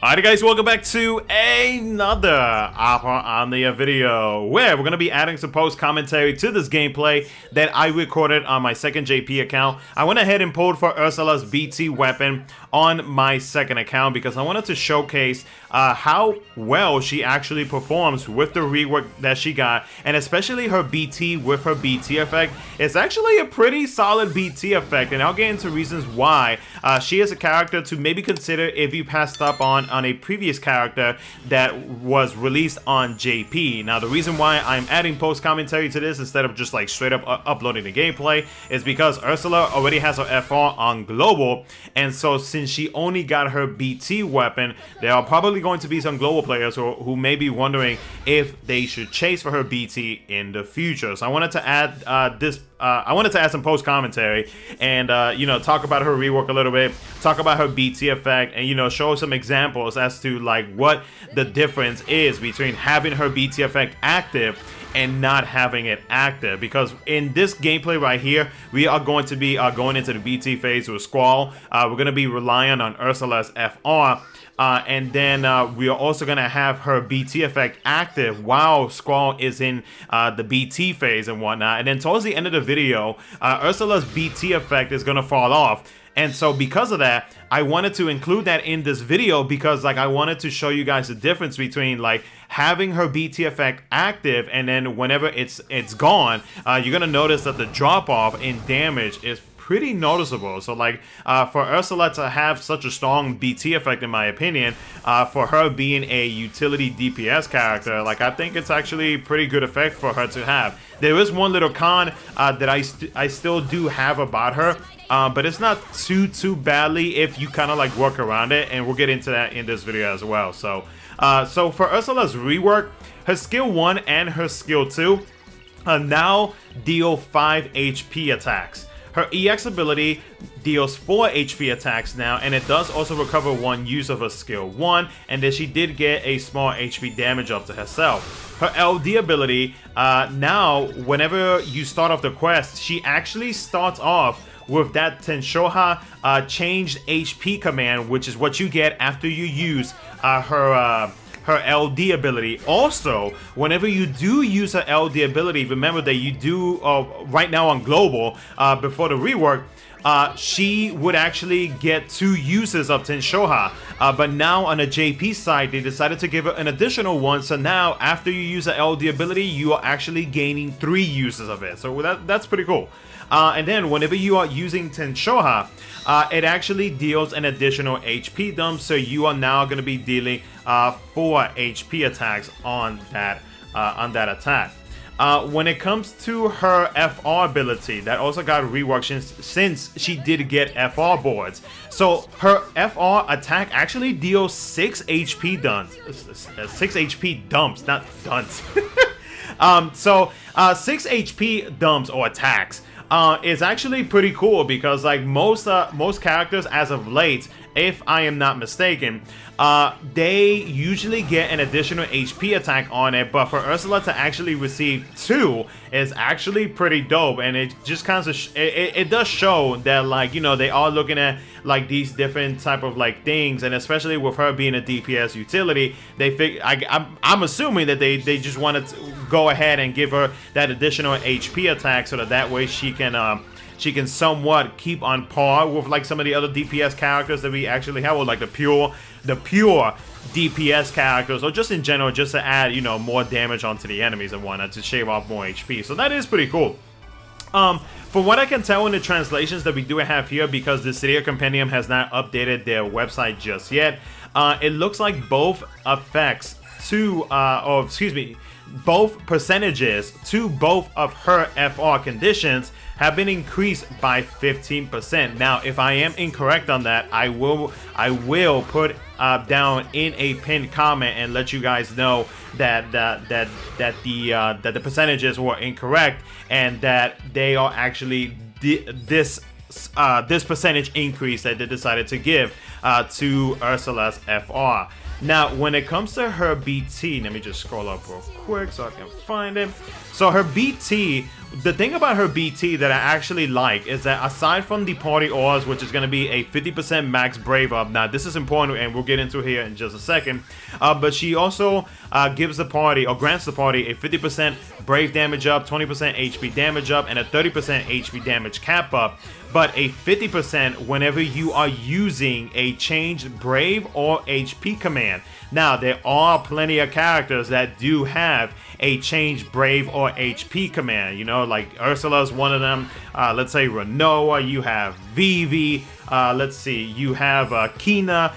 Alright guys, welcome back to another on the video where we're going to be adding some post commentary to this gameplay that I recorded on my second JP account. I went ahead and pulled for Ursula's BT weapon on my second account because I wanted to showcase how well she actually performs with the rework that she got, and especially her BT with her BT effect. It's actually a pretty solid BT effect, and I'll get into reasons why. She is a character to maybe consider if you passed up on a previous character that was released on JP. Now, the reason why I'm adding post commentary to this instead of just like straight up uploading the gameplay is because Ursula already has her FR on global, and so since she only got her BT weapon, there are probably going to be some global players who may be wondering if they should chase for her BT in the future. So I wanted to add I wanted to add some post commentary and you know, talk about her rework a little bit, talk about her BT effect, and you know, show some examples as to like what the difference is between having her BT effect active and not having it active. Because in this gameplay right here, we are going to be going into the BT phase with Squall. We're going to be relying on Ursula's FR. And then we are also going to have her BT effect active while Squall is in the BT phase and whatnot. And then towards the end of the video, Ursula's BT effect is going to fall off. And so because of that, I wanted to include that in this video because like I wanted to show you guys the difference between like having her BT effect active and then whenever it's gone, you're going to notice that the drop off in damage is pretty noticeable. So like for Ursula to have such a strong BT effect, in my opinion, for her being a utility DPS character, like I think it's actually pretty good effect for her to have. There is one little con that I still do have about her, but it's not too badly if you kind of like work around it, and we'll get into that in this video as well. So so for Ursula's rework, her skill 1 and her skill 2 now deal 5 HP attacks. Her EX ability deals 4 HP attacks now, and it does also recover 1 use of her skill 1, and then she did get a small HP damage up to herself. Her LD ability, now whenever you start off the quest, she actually starts off with that Tenshoha changed HP command, which is what you get after you use her LD ability. Also, whenever you do use her LD ability, remember that you do right now on global before the rework, she would actually get 2 uses of Tenshoha, but now on the JP side they decided to give her an additional 1, so now after you use the LD ability you are actually gaining 3 uses of it. So that's pretty cool. And then whenever you are using Tenshoha, it actually deals an additional HP dump, so you are now going to be dealing 4 HP attacks on that attack. When it comes to her FR ability, that also got reworked since she did get FR boards. So her FR attack actually deals 6 HP dumps. 6 HP dumps, not dunts. 6 HP dumps or attacks is actually pretty cool because like most characters as of late, if I am not mistaken, they usually get an additional HP attack on it, but for Ursula to actually receive 2 is actually pretty dope, and it just kind of it does show that like, you know, they are looking at like these different type of like things, and especially with her being a DPS utility, they I'm assuming that they just wanted to go ahead and give her that additional HP attack so that way she can somewhat keep on par with like some of the other DPS characters that we actually have, or like the pure DPS characters, or just in general, just to add, you know, more damage onto the enemies and whatnot to shave off more HP. So that is pretty cool. From what I can tell in the translations that we do have here, because the Cydia Compendium has not updated their website just yet, it looks like both effects to, or excuse me, both percentages to both of her FR conditions have been increased by 15%. Now, if I am incorrect on that, I will put down in a pinned comment and let you guys know that the percentages were incorrect, and that they are actually this percentage increase that they decided to give to Ursula's FR. Now, when it comes to her BT, let me just scroll up real quick so I can find it. So her BT, the thing about her BT that I actually like is that aside from the party ores, which is going to be a 50% max brave up, now this is important and we'll get into here in just a second, but she also gives the party, or grants the party, a 50% brave damage up, 20% HP damage up, and a 30% HP damage cap up, but a 50% whenever you are using a changed brave or HP command. Now, there are plenty of characters that do have a changed brave or HP command, you know, like Ursula is one of them. Let's say Renoa, you have Vivi, let's see, you have Kina,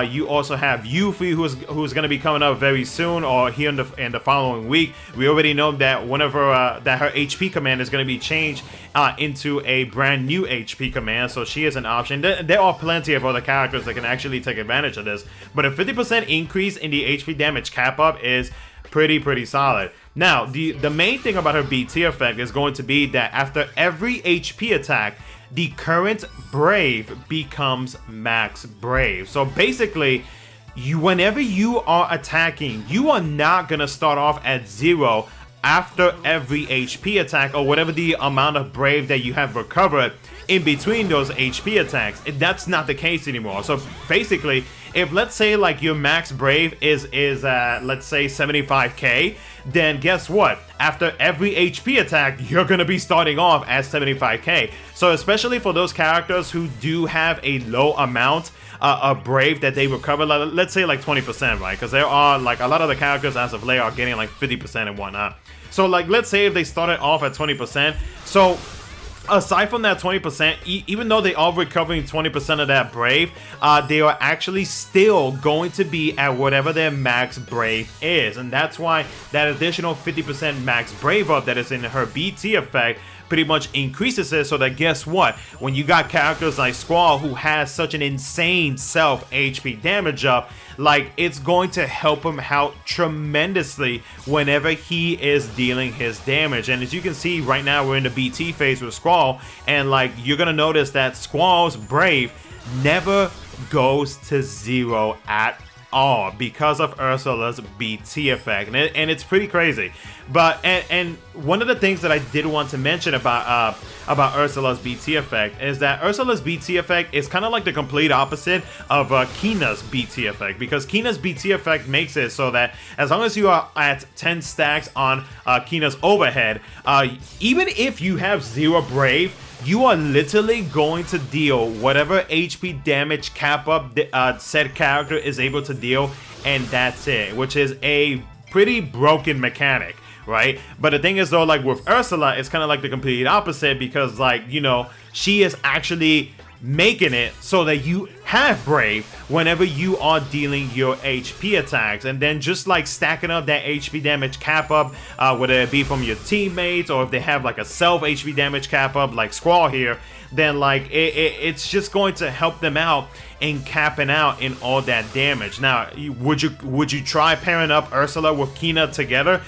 you also have Yuffie, who's going to be coming up very soon, or here in the following week. We already know that whenever that her HP command is going to be changed into a brand new HP command, so she is an option. There are plenty of other characters that can actually take advantage of this, but a 50% increase in the HP damage cap up is pretty solid. Now, the main thing about her BT effect is going to be that after every HP attack, the current brave becomes max brave. So basically, whenever you are attacking, you are not gonna start off at 0 after every HP attack, or whatever the amount of brave that you have recovered in between those HP attacks. That's not the case anymore. So basically, if let's say like your max brave is let's say 75k, then guess what? After every HP attack, you're gonna be starting off at 75k. So especially for those characters who do have a low amount of brave that they recover, let's say like 20%, right? Because there are like a lot of the characters as of late are getting like 50% and whatnot. So like, let's say if they started off at 20%, so aside from that 20%, even though they are recovering 20% of that brave, they are actually still going to be at whatever their max brave is. And that's why that additional 50% max brave up that is in her BT effect pretty much increases it, so that guess what? When you got characters like Squall, who has such an insane self HP damage up, like, it's going to help him out tremendously whenever he is dealing his damage. And as you can see right now, we're in the BT phase with Squall, and like, you're gonna notice that Squall's brave never goes to 0 at all because of Ursula's BT effect, and it's pretty crazy. But and one of the things that I did want to mention about Ursula's BT effect is that Ursula's BT effect is kind of like the complete opposite of Kina's BT effect, because Kina's BT effect makes it so that as long as you are at 10 stacks on Kina's overhead, even if you have 0 brave, you are literally going to deal whatever HP damage cap up said character is able to deal, and that's it, which is a pretty broken mechanic, right? But the thing is though, like with Ursula, it's kind of like the complete opposite, because like, you know, she is actually making it so that you have brave whenever you are dealing your HP attacks, and then just like stacking up that HP damage cap up, whether it be from your teammates or if they have like a self HP damage cap up like Squall here, then like it's just going to help them out in capping out in all that damage. Now, would you try pairing up Ursula with Kina together,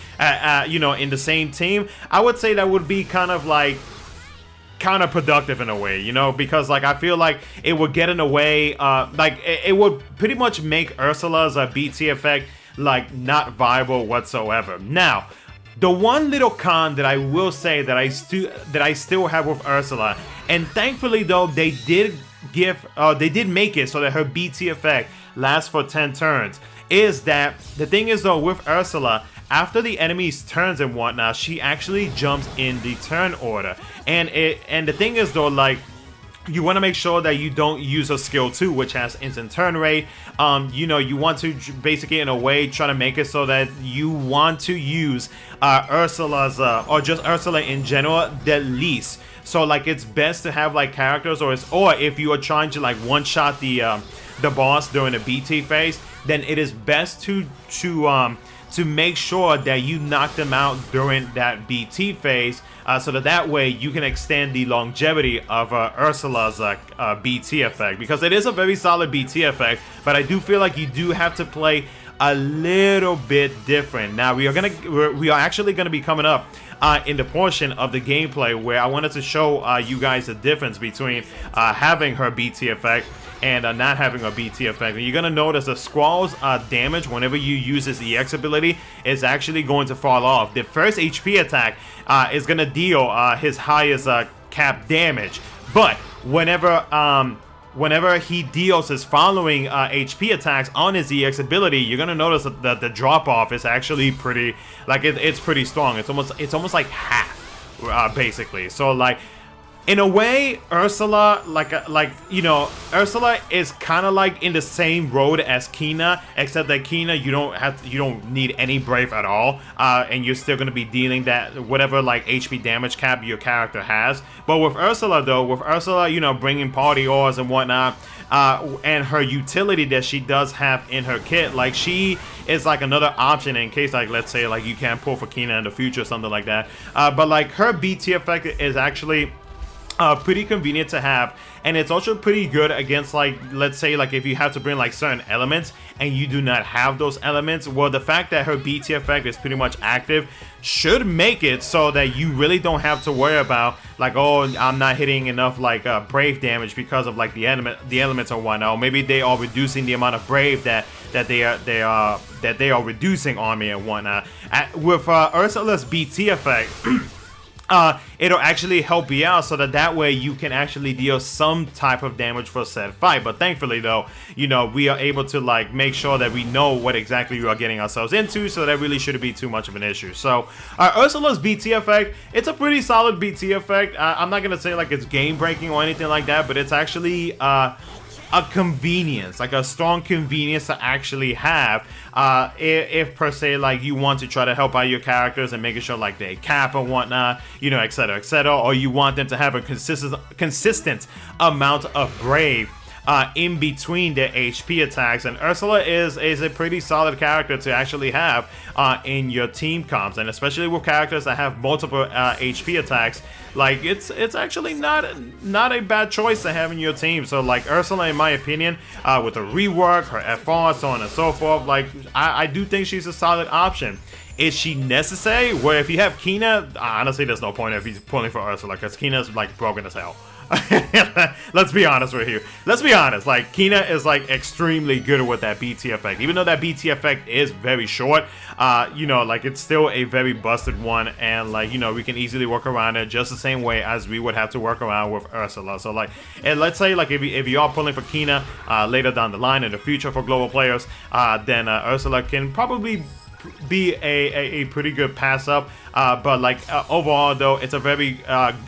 you know, in the same team? I would say that would be kind of like counterproductive in a way, you know, because like I feel like it would get in the way, like it would pretty much make Ursula's BT effect like not viable whatsoever. Now, the one little con that I will say that I still have with Ursula, and thankfully though they did make it so that her BT effect lasts for 10 turns, is that the thing is though with Ursula, after the enemy's turns and whatnot, she actually jumps in the turn order. And the thing is though, like, you want to make sure that you don't use a skill 2, which has instant turn rate. You know, you want to basically in a way try to make it so that you want to use Ursula's or just Ursula in general the least. So like, it's best to have like characters, or if you are trying to like one shot the boss during the BT phase, then it is best to make sure that you knock them out during that BT phase, so that way you can extend the longevity of Ursula's BT effect, because it is a very solid BT effect, but I do feel like you do have to play a little bit different. Now we are actually gonna be coming up in the portion of the gameplay where I wanted to show you guys the difference between having her BT effect and not having a BT effect. And you're gonna notice the Squall's damage whenever you use his EX ability is actually going to fall off. The first HP attack is gonna deal his highest cap damage, but whenever he deals his following HP attacks on his EX ability, you're gonna notice that the drop off is actually pretty, like it's pretty strong. It's almost like half, basically. So like, in a way, Ursula, Ursula is kind of like in the same road as Kina, except that Kina, you don't need any brave at all, and you're still gonna be dealing that whatever like HP damage cap your character has. But with Ursula though, you know, bringing party ores and whatnot, and her utility that she does have in her kit, like she is like another option in case, like, let's say like you can't pull for Kina in the future or something like that. But like her BT effect is actually pretty convenient to have, and it's also pretty good against, like, let's say like if you have to bring like certain elements and you do not have those elements. Well, the fact that her BT effect is pretty much active should make it so that you really don't have to worry about like, oh, I'm not hitting enough like brave damage because of like the elements or whatnot. Or maybe they are reducing the amount of brave that they are reducing on me and whatnot. With Ursula's BT effect, it'll actually help you out so that way you can actually deal some type of damage for said fight. But thankfully though, you know, we are able to like make sure that we know what exactly we are getting ourselves into, so that really shouldn't be too much of an issue. So Ursula's BT effect, it's a pretty solid BT effect. I'm not gonna say like it's game breaking or anything like that, but it's actually a convenience, like a strong convenience to actually have, if per se like you want to try to help out your characters and making sure like they cap and whatnot, you know, etc, or you want them to have a consistent amount of brave in between their HP attacks. And Ursula is a pretty solid character to actually have in your team comps, and especially with characters that have multiple HP attacks. Like it's actually not a bad choice to have in your team. So like Ursula, in my opinion, with her rework, her FR, so on and so forth, like I do think she's a solid option. Is she necessary? Where if you have Kina, honestly, there's no point if he's pulling for Ursula, because Kina's like broken as hell. Let's be honest right here. Let's be honest. Like Kina is like extremely good with that BT effect. Even though that BT effect is very short, you know, like it's still a very busted one, and like, you know, we can easily work around it just the same way as we would have to work around with Ursula. So like, and let's say like if you are pulling for Kina later down the line in the future for global players, then Ursula can probably be a pretty good pass up, but like overall though, it's a very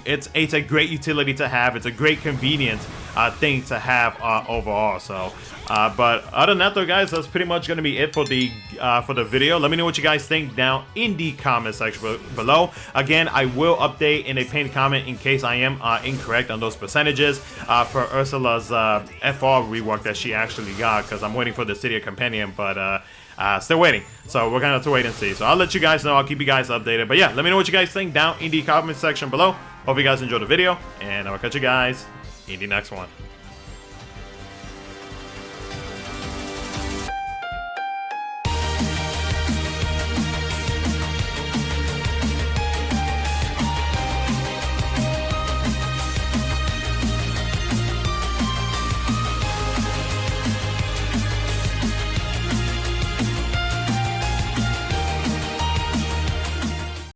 it's a great utility to have. It's a great convenience thing to have overall. So but other than that though, guys, that's pretty much going to be it for the video. Let me know what you guys think down in the comment section below. Again, I will update in a pinned comment in case I am incorrect on those percentages for Ursula's FR rework that she actually got, because I'm waiting for the City of Companion, but still waiting, so we're gonna have to wait and see. So I'll let you guys know, I'll keep you guys updated. But yeah, let me know what you guys think down in the comment section below. Hope you guys enjoyed the video, and I will catch you guys in the next one.